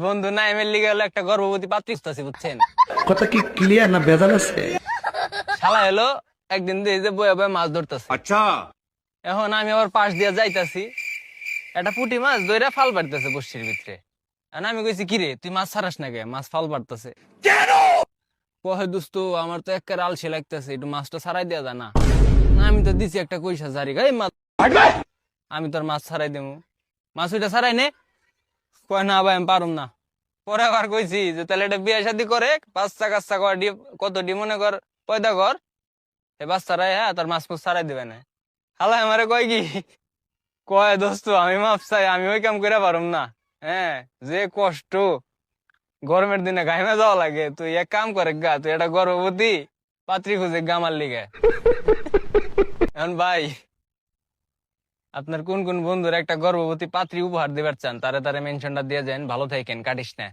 বন্ধু না এমএল লিগে হলো একটা গর্ভবতী পাত্রী আছে বুঝছেন। কথা কি ক্লিয়ার না ভেজাল আছে? শালা হলো একদিন দিয়ে যে বয়ে বয়ে মাছ ধরতেছে। अच्छा এখন আমি আবার পাশ দিয়ে যাইতাছি, একটা পুঁটি মাছ ধইরা ফাল পাড়তেছে বর্ষির ভিতরে। এখন আমি কইছি কিরে তুই মাছ ছাড়াস না কে, মাছ ফাল পাড়তেছে। কহে দোস্ত আমার তো একেবারে আলসে লাগতেছে, একটু মাছটা ছাড়াই দেওয়া যায় না? আমি তো দিছি একটা কইসা জারি গাই মাছ, আমি তোর মাছ ছাড়াই দেবো, মাছ ওইটা ছাড়াই নে। কয় না ভাই আমি পারুম না। পরে আবার কইছি যে তাহলে এটা বিয়ে শাদী করে বাচ্চা কাচ্চা কর, কত মনে কর পয়দা কর, এই বাচ্চারাই হ্যাঁ তার মাছ মুছ ছাড়াই দিবে না। হালা আমারে কয় কি, কয় দোস্ত আমি মাপ চাই, আমি ওই কাম করে পারুম না। হ্যাঁ যে কষ্ট, গরমের দিনে ঘাইমে যাওয়া লাগে, তুই এক কাম করে গা, তুই একটা গর্ভবতী পাত্রী খুঁজে গা আমার লিগে। এখন ভাই আপনার কোন কোন বন্ধুর একটা গর্ভবতী পাত্রী উপহার দিবার চান, তারে তারে মেনশনটা দিয়ে যান। ভালো থাকেন, কাটিস না।